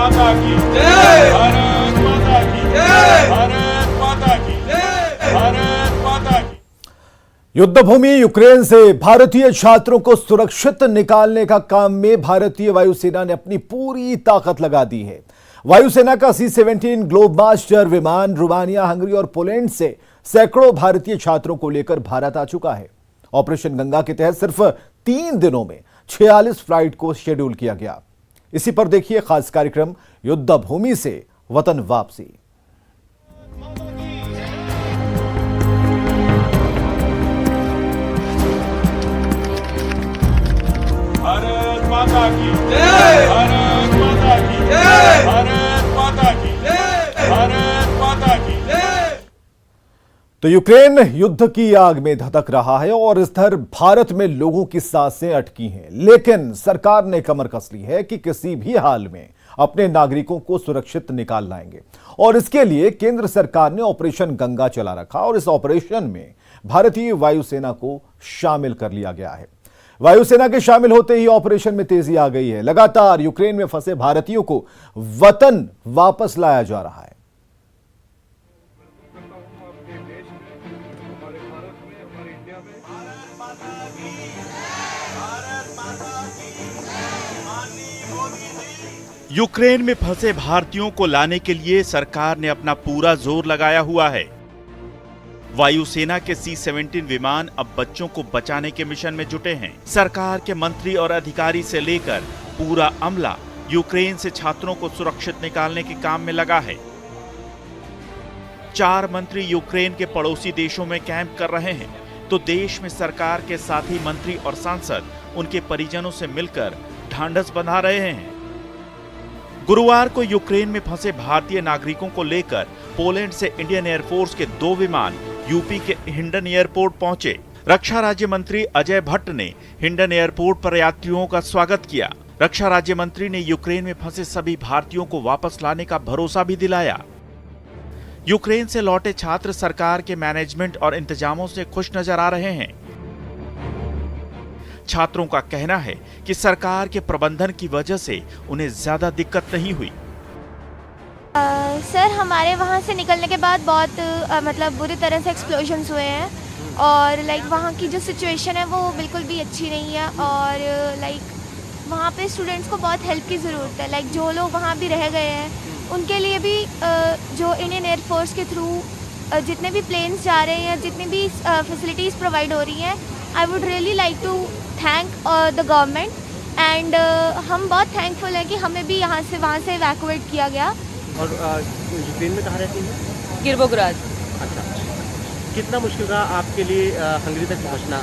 माता की जय, भारत माता की जय, भारत माता की जय, भारत माता की। युद्ध भूमि यूक्रेन से भारतीय छात्रों को सुरक्षित निकालने का काम में भारतीय वायुसेना ने अपनी पूरी ताकत लगा दी है। वायुसेना का C-17 ग्लोबमास्टर विमान रोमानिया, हंगरी और पोलैंड से सैकड़ों भारतीय छात्रों को लेकर भारत आ चुका है। ऑपरेशन गंगा के तहत सिर्फ 3 दिनों में 46 फ्लाइट को शेड्यूल किया गया। इसी पर देखिए खास कार्यक्रम युद्ध भूमि से वतन वापसी। भारत माता की जय, भारत माता की जय, भारत माता की जय, भारत माता की जय। तो यूक्रेन युद्ध की आग में धधक रहा है और इस तरह भारत में लोगों की सांसें अटकी हैं, लेकिन सरकार ने कमर कस ली है कि किसी भी हाल में अपने नागरिकों को सुरक्षित निकाल लाएंगे और इसके लिए केंद्र सरकार ने ऑपरेशन गंगा चला रखा और इस ऑपरेशन में भारतीय वायुसेना को शामिल कर लिया गया है। वायुसेना के शामिल होते ही ऑपरेशन में तेजी आ गई है। लगातार यूक्रेन में फंसे भारतीयों को वतन वापस लाया जा रहा है। यूक्रेन में फंसे भारतीयों को लाने के लिए सरकार ने अपना पूरा जोर लगाया हुआ है। वायुसेना के C-17 विमान अब बच्चों को बचाने के मिशन में जुटे हैं। सरकार के मंत्री और अधिकारी से लेकर पूरा अमला यूक्रेन से छात्रों को सुरक्षित निकालने के काम में लगा है। 4 मंत्री यूक्रेन के पड़ोसी देशों में कैंप कर रहे हैं, तो देश में सरकार के साथी मंत्री और सांसद उनके परिजनों से मिलकर ढांढस बंधा रहे हैं। गुरुवार को यूक्रेन में फंसे भारतीय नागरिकों को लेकर पोलैंड से इंडियन एयरफोर्स के 2 विमान यूपी के हिंडन एयरपोर्ट पहुंचे। रक्षा राज्य मंत्री अजय भट्ट ने हिंडन एयरपोर्ट पर यात्रियों का स्वागत किया। रक्षा राज्य मंत्री ने यूक्रेन में फंसे सभी भारतीयों को वापस लाने का भरोसा भी दिलाया। यूक्रेन से लौटे छात्र सरकार के मैनेजमेंट और इंतजामों से खुश नजर आ रहे हैं। छात्रों का कहना है कि सरकार के प्रबंधन की वजह से उन्हें ज्यादा दिक्कत नहीं हुई। सर, हमारे वहाँ से निकलने के बाद बहुत मतलब बुरी तरह से एक्सप्लोजन्स हुए हैं और वहाँ की जो सिचुएशन है वो बिल्कुल भी अच्छी नहीं है और वहाँ पे स्टूडेंट्स को बहुत हेल्प की ज़रूरत है। जो लोग वहाँ भी रह गए हैं उनके लिए भी जो इंडियन एयरफोर्स के थ्रू जितने भी प्लेन्स जा रहे हैं या जितनी भी फैसिलिटीज़ प्रोवाइड हो रही हैं, I would really like to thank the government and हम बहुत थैंकफुल हैं कि हमें भी वहाँ से इवैक्यूएट किया गया। और यूक्रेन में कहाँ रहती हैं? किर्वोग्राद। अच्छा, कितना मुश्किल रहा आपके लिए हंगरी तक पहुँचना?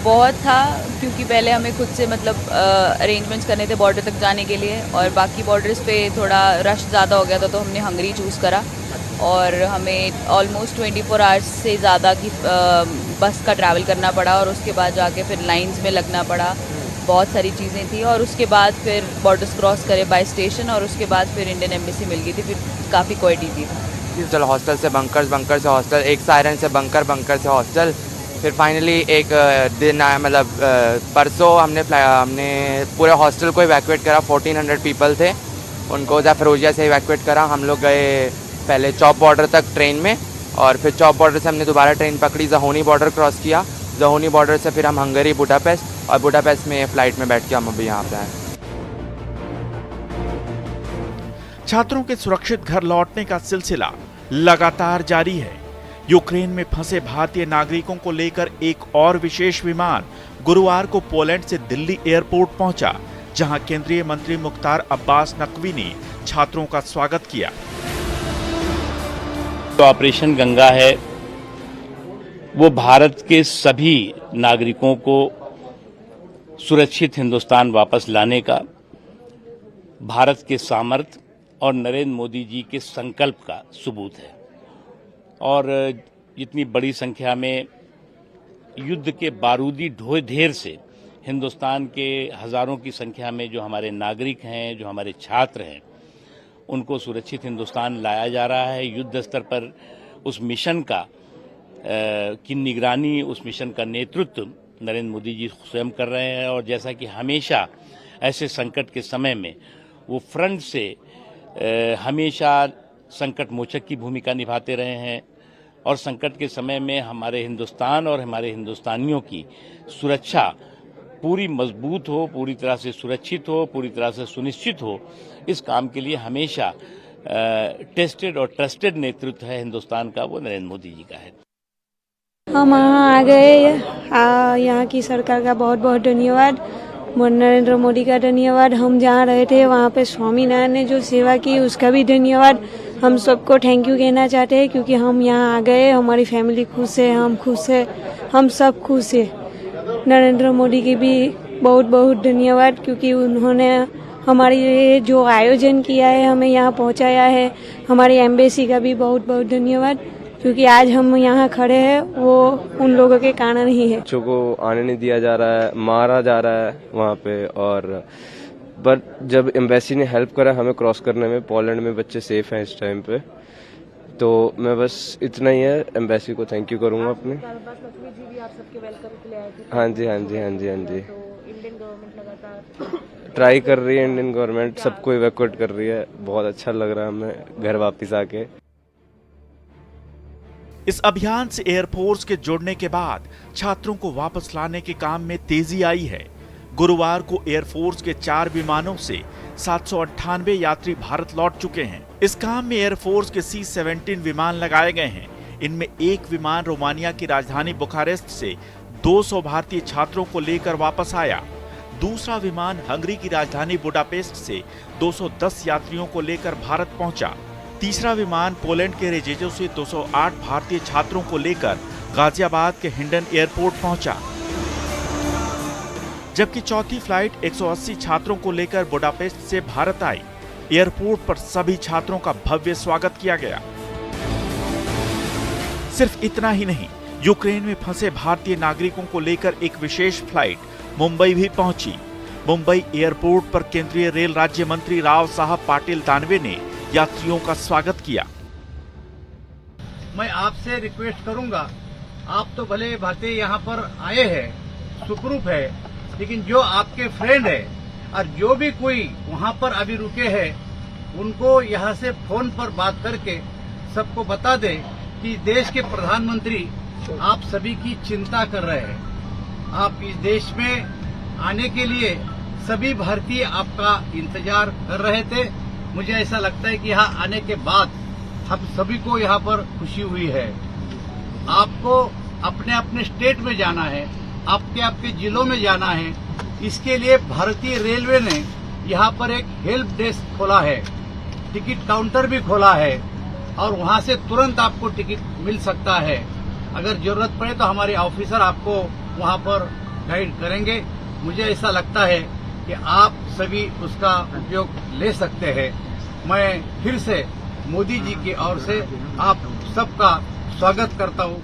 बहुत था, क्योंकि पहले हमें खुद से अरेंजमेंट्स करने थे बॉर्डर तक जाने के लिए और बाकी बॉर्डर्स पे थोड़ा रश ज़्यादा हो गया था, तो हमने हंगरी चूज़ करा और हमें ऑलमोस्ट 24 आवर्स से ज़्यादा की बस का ट्रैवल करना पड़ा और उसके बाद जाके फिर लाइंस में लगना पड़ा। बहुत सारी चीज़ें थी और उसके बाद फिर बॉर्डर्स क्रॉस करे बाय स्टेशन और उसके बाद फिर इंडियन एम्बेसी मिल गई थी। फिर काफ़ी क्वाइट ईजी था। चलो हॉस्टल से बंकर, बंकर से हॉस्टल, एक सायरन से बंकर, बंकर से हॉस्टल, फिर फाइनली एक दिन आया, परसों हमने पूरे हॉस्टल को इवैक्यूएट करा। 1400 पीपल थे, उनको ज़ाफरोजिया से इवैक्यूएट करा। हम लोग गए पहले चॉप बॉर्डर तक ट्रेन में और फिर चॉप बॉर्डर से हमने दोबारा ट्रेन पकड़ी, ज़होनी बॉर्डर क्रॉस किया। ज़होनी बॉर्डर से फिर हम हंगरी, बुडापेस्ट और बुडापेस्ट में फ्लाइट में बैठ के हम अभी यहाँ पे आए। छात्रों के सुरक्षित घर लौटने का सिलसिला लगातार जारी है। यूक्रेन में फंसे भारतीय नागरिकों को लेकर एक और विशेष विमान गुरुवार को पोलैंड से दिल्ली एयरपोर्ट पहुंचा, जहां केंद्रीय मंत्री मुख्तार अब्बास नकवी ने छात्रों का स्वागत किया। तो ऑपरेशन गंगा है वो भारत के सभी नागरिकों को सुरक्षित हिंदुस्तान वापस लाने का भारत के सामर्थ्य और नरेंद्र मोदी जी के संकल्प का सबूत है। और इतनी बड़ी संख्या में युद्ध के बारूदी ढेर से हिंदुस्तान के हजारों की संख्या में जो हमारे नागरिक हैं, जो हमारे छात्र हैं, उनको सुरक्षित हिंदुस्तान लाया जा रहा है। युद्ध स्तर पर उस मिशन की निगरानी, उस मिशन का नेतृत्व नरेंद्र मोदी जी स्वयं कर रहे हैं और जैसा कि हमेशा ऐसे संकट के समय में वो फ्रंट से हमेशा संकट मोचक की भूमिका निभाते रहे हैं और संकट के समय में हमारे हिंदुस्तान और हमारे हिंदुस्तानियों की सुरक्षा पूरी मजबूत हो, पूरी तरह से सुरक्षित हो, पूरी तरह से सुनिश्चित हो, इस काम के लिए हमेशा टेस्टेड और ट्रस्टेड नेतृत्व है हिंदुस्तान का, वो नरेंद्र मोदी जी का है। हम यहाँ आ गए, यहाँ की सरकार का बहुत बहुत धन्यवाद, नरेंद्र मोदी का धन्यवाद। हम जहाँ रहे थे वहाँ पे स्वामीनारायण ने जो सेवा की उसका भी धन्यवाद। हम सबको थैंक यू कहना चाहते हैं क्योंकि हम यहाँ आ गए, हमारी फैमिली खुश है, हम खुश है, हम सब खुश है। नरेंद्र मोदी की भी बहुत बहुत धन्यवाद क्योंकि उन्होंने हमारे लिए जो आयोजन किया है, हमें यहाँ पहुँचाया है। हमारी एम्बेसी का भी बहुत बहुत धन्यवाद क्योंकि आज हम यहाँ खड़े हैं वो उन लोगों के कारण ही है। बच्चों को आने नहीं दिया जा रहा है, मारा जा रहा है वहाँ पे, और बट जब एम्बेसी ने हेल्प करा हमें क्रॉस करने में, पोलैंड में बच्चे सेफ हैं इस टाइम पे, तो मैं बस इतना ही है, एम्बेसी को थैंक यू करूँगा अपने। हाँ जी हाँ जी हाँ जी हाँ जी, ट्राई कर रही है इंडियन गवर्नमेंट, सबको इवैक्यूएट कर रही है। बहुत अच्छा लग रहा है हमें घर वापस आके। इस अभियान से एयरफोर्स के जुड़ने के बाद छात्रों को वापस लाने के काम में तेजी आई है। गुरुवार को एयरफोर्स के 4 विमानों से 798 यात्री भारत लौट चुके हैं। इस काम में एयरफोर्स के C-17 विमान लगाए गए हैं। इनमें एक विमान रोमानिया की राजधानी बुखारेस्ट से 200 भारतीय छात्रों को लेकर वापस आया। दूसरा विमान हंगरी की राजधानी बुडापेस्ट से 210 यात्रियों को लेकर भारत पहुंचा। तीसरा विमान पोलैंड के रेजेजो से 208 भारतीय छात्रों को लेकर गाजियाबाद के हिंडन एयरपोर्ट पहुंचा, जबकि चौथी फ्लाइट 180 छात्रों को लेकर बुडापेस्ट से भारत आई। एयरपोर्ट पर सभी छात्रों का भव्य स्वागत किया गया। सिर्फ इतना ही नहीं, यूक्रेन में फंसे भारतीय नागरिकों को लेकर एक विशेष फ्लाइट मुंबई भी पहुंची। मुंबई एयरपोर्ट पर केंद्रीय रेल राज्य मंत्री राव साहब पाटिल दानवे ने यात्रियों का स्वागत किया। मैं आपसे रिक्वेस्ट करूंगा, आप तो भले भांति यहाँ पर आए हैं, सुखरूप है, लेकिन जो आपके फ्रेंड है और जो भी कोई वहाँ पर अभी रुके हैं, उनको यहाँ से फोन पर बात करके सबको बता दे कि देश के प्रधानमंत्री आप सभी की चिंता कर रहे हैं। आप इस देश में आने के लिए सभी भारतीय आपका इंतजार कर रहे थे। मुझे ऐसा लगता है कि यहाँ आने के बाद हम सभी को यहाँ पर खुशी हुई है। आपको अपने अपने स्टेट में जाना है, आपके जिलों में जाना है। इसके लिए भारतीय रेलवे ने यहाँ पर एक हेल्प डेस्क खोला है, टिकट काउंटर भी खोला है और वहाँ से तुरंत आपको टिकट मिल सकता है। अगर जरूरत पड़े तो हमारे ऑफिसर आपको वहाँ पर गाइड करेंगे। मुझे ऐसा लगता है कि आप सभी उसका उपयोग ले सकते हैं। मैं फिर से मोदी जी की ओर से आप सबका स्वागत करता हूँ।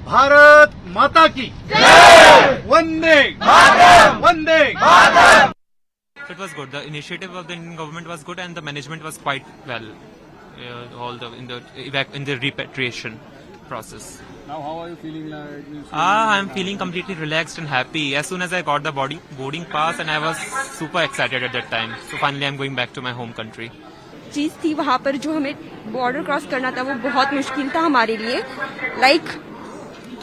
भारत माता की जय, Vande Mataram, Vande Mataram. It was good. The initiative of the Indian government was good, and the management was quite well. All in the repatriation process. Now, how are you feeling? I'm feeling completely relaxed and happy. As soon as I got the boarding pass, and I was super excited at that time. So finally, I'm going back to my home country. चीज थी वहाँ पर जो हमें border cross करना था, वो बहुत मुश्किल था हमारे लिए।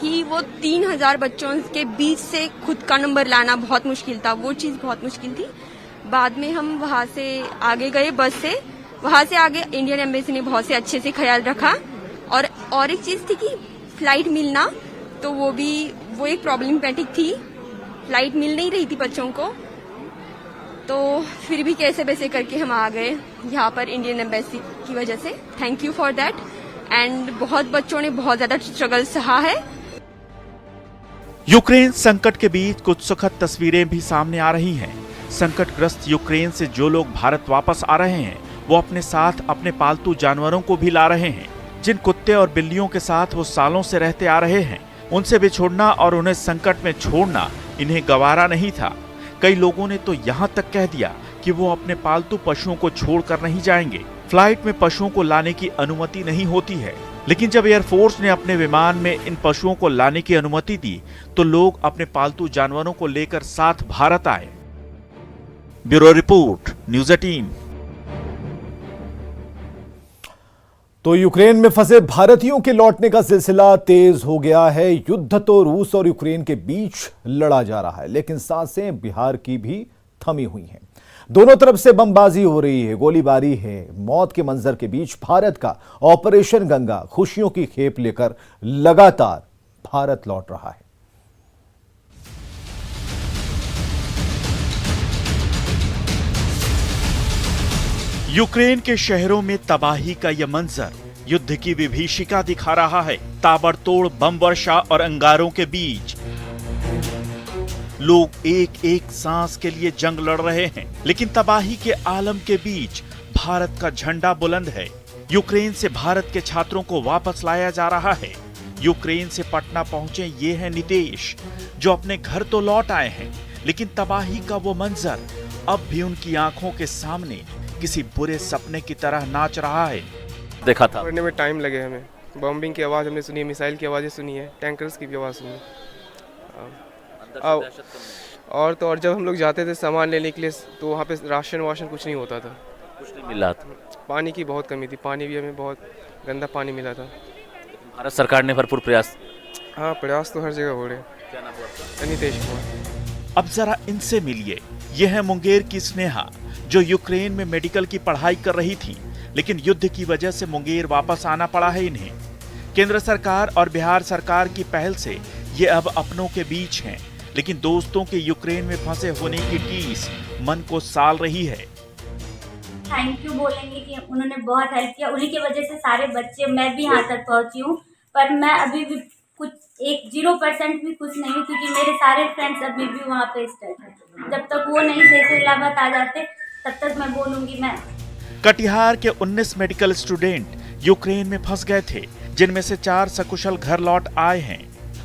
कि वो 3000 बच्चों के बीच से खुद का नंबर लाना बहुत मुश्किल था, वो चीज बहुत मुश्किल थी। बाद में हम वहाँ से आगे गए बस से, वहाँ से आगे इंडियन एम्बेसी ने बहुत से अच्छे से ख्याल रखा। और एक चीज थी कि फ्लाइट मिलना, तो वो एक प्रॉब्लमेटिक थी। फ्लाइट मिल नहीं रही थी बच्चों को, तो फिर भी कैसे वैसे करके हम आ गए यहाँ पर इंडियन एम्बेसी की वजह से। Thank you for that. And बहुत बच्चों ने बहुत ज्यादा स्ट्रगल सहा है। यूक्रेन संकट के बीच कुछ सुखद तस्वीरें भी सामने आ रही हैं। संकटग्रस्त यूक्रेन से जो लोग भारत वापस आ रहे हैं, वो अपने साथ अपने पालतू जानवरों को भी ला रहे हैं। जिन कुत्ते और बिल्लियों के साथ वो सालों से रहते आ रहे हैं, उनसे बिछोड़ना और उन्हें संकट में छोड़ना इन्हें गवारा नहीं था। कई लोगों ने तो यहाँ तक कह दिया कि वो अपने पालतू पशुओं को छोड़कर नहीं जाएंगे। फ्लाइट में पशुओं को लाने की अनुमति नहीं होती है, लेकिन जब एयरफोर्स ने अपने विमान में इन पशुओं को लाने की अनुमति दी, तो लोग अपने पालतू जानवरों को लेकर साथ भारत आए। Bureau report, news 18। तो यूक्रेन में फंसे भारतीयों के लौटने का सिलसिला तेज हो गया है। युद्ध तो रूस और यूक्रेन के बीच लड़ा जा रहा है, लेकिन सांसें बिहार की भी थमी हुई हैं। दोनों तरफ से बमबाजी हो रही है, गोलीबारी है। मौत के मंजर के बीच भारत का ऑपरेशन गंगा खुशियों की खेप लेकर लगातार भारत लौट रहा है। यूक्रेन के शहरों में तबाही का यह मंजर युद्ध की विभीषिका दिखा रहा है। ताबड़तोड़ बम वर्षा और अंगारों के बीच लोग एक एक सांस के लिए जंग लड़ रहे हैं, लेकिन तबाही के आलम के बीच भारत का झंडा बुलंद है। यूक्रेन से भारत के छात्रों को वापस लाया जा रहा है। यूक्रेन से पटना पहुंचे ये हैं नितेश, जो अपने घर तो लौट आए हैं, लेकिन तबाही का वो मंजर अब भी उनकी आंखों के सामने किसी बुरे सपने की तरह नाच रहा है। देखा था पढ़ने में टाइम लगे हमें। बॉम्बिंग की आवाज़ हमने सुनी है, मिसाइल की आवाज़ें सुनी है, टैंकर्स की भी आवाज़ सुनी। और तो और जब हम लोग जाते थे सामान लेने के लिए, तो वहाँ पे राशन वाशन कुछ नहीं होता था, कुछ नहीं मिला था। पानी की बहुत कमी थी, पानी भी हमें बहुत गंदा पानी मिला था। भारत सरकार ने भरपूर प्रयास। हाँ, प्रयास तो हर जगह हो रहे। क्या नाम हुआ? नितेश कुमार। अब जरा इनसे मिलिए। यह है मुंगेर की स्नेहा, जो यूक्रेन में मेडिकल की पढ़ाई कर रही थी, लेकिन युद्ध की वजह से मुंगेर वापस आना पड़ा है इन्हें। केंद्र सरकार और बिहार सरकार की पहल से ये अब अपनों के बीच हैं, लेकिन दोस्तों के यूक्रेन में फंसे होने की टीस मन को साल रही है। थैंक यू बोलेंगे कि उन्होंने बहुत हेल्प किया। उन्हीं की वजह से सारे बच्चे, मैं भी यहाँ तक पहुँची हूँ, पर मैं अभी भी कुछ 0% भी खुश नहीं हूँ, क्योंकि मेरे सारे फ्रेंड्स अभी भी वहाँ पे स्टक हैं। जब तक वो नहीं से इलाहाबाद आ जाते, तब तक मैं बोलूँगी। मैं कटिहार के 19 मेडिकल स्टूडेंट यूक्रेन में फंस गए थे, जिनमें से 4 सकुशल घर लौट आए हैं।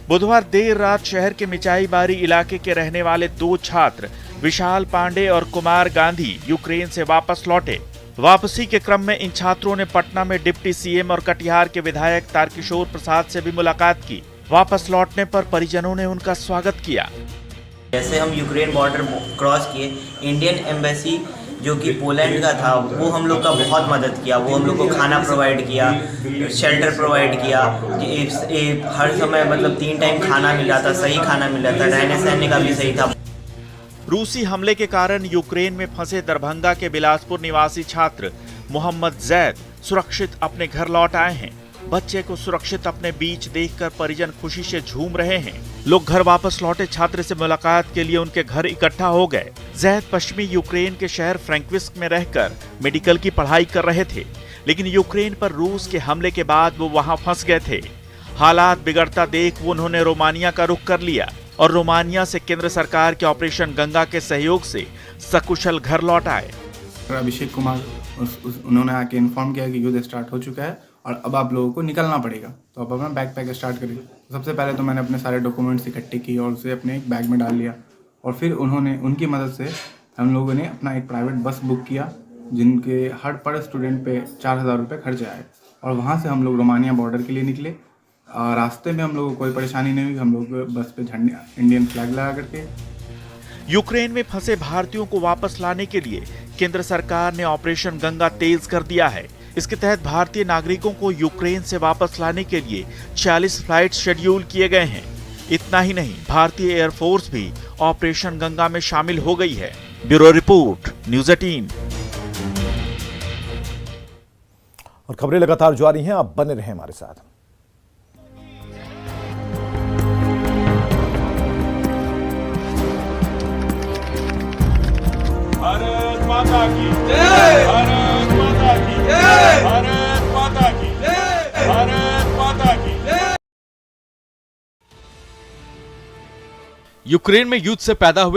बुधवार देर रात शहर के मिचाईबारी इलाके के रहने वाले 2 छात्र विशाल पांडे और कुमार गांधी यूक्रेन से वापस लौटे। वापसी के क्रम में इन छात्रों ने पटना में डिप्टी सीएम और कटिहार के विधायक तारकिशोर प्रसाद से भी मुलाकात की। वापस लौटने पर परिजनों ने उनका स्वागत किया। जैसे हम यूक्रेन बॉर्डर क्रॉस किए, इंडियन एम्बेसी जो कि पोलैंड का था, वो हम लोग का बहुत मदद किया। वो हम लोग को खाना प्रोवाइड किया, शेल्टर प्रोवाइड किया। हर समय मतलब 3 टाइम खाना मिल रहा था, सही खाना मिल रहा था, रहने सहने का भी सही था। रूसी हमले के कारण यूक्रेन में फंसे दरभंगा के बिलासपुर निवासी छात्र मोहम्मद जैद सुरक्षित अपने घर लौट आए हैं। बच्चे को सुरक्षित अपने बीच देखकर परिजन खुशी से झूम रहे हैं। लोग घर वापस लौटे छात्र से मुलाकात के लिए उनके घर इकट्ठा हो गए। जैद पश्चिमी यूक्रेन के शहर फ्रैंकविस्क में रहकर मेडिकल की पढ़ाई कर रहे थे, लेकिन यूक्रेन पर रूस के हमले के बाद वो वहां फंस गए थे। हालात बिगड़ता देख वो उन्होंने रोमानिया का रुख कर लिया और रोमानिया से केंद्र सरकार के ऑपरेशन गंगा के सहयोग से सकुशल घर लौट आए। अभिषेक कुमार उन्होंने आके इन्फॉर्म किया कि युद्ध स्टार्ट हो चुका है और अब आप लोगों को निकलना पड़ेगा, तो अब अपना बैग पैक स्टार्ट करिए। सबसे पहले तो मैंने अपने सारे डॉक्यूमेंट्स इकट्ठे किए और उसे अपने एक बैग में डाल लिया, और फिर उनकी मदद से हम लोगों ने अपना एक प्राइवेट बस बुक किया, जिनके हर पर स्टूडेंट पे 4000 रुपये खर्च आए, और वहाँ से हम लोग रोमानिया बॉर्डर के लिए निकले। रास्ते में हम लोगों को कोई परेशानी नहीं हुई। हम लोग बस पे झंडा इंडियन फ्लैग लगा करके। यूक्रेन में फंसे भारतीयों को वापस लाने के लिए केंद्र सरकार ने ऑपरेशन गंगा तेज कर दिया है। इसके तहत भारतीय नागरिकों को यूक्रेन से वापस लाने के लिए 40 फ्लाइट शेड्यूल किए गए हैं। इतना ही नहीं, भारतीय एयरफोर्स भी ऑपरेशन गंगा में शामिल हो गई है। Bureau report, news 18। और खबरें लगातार जारी हैं, आप बने रहें हमारे साथ। भारत माता की जय, भारत माता की जय, भारत माता की जय, भारत माता की जय। यूक्रेन में युद्ध से पैदा हुए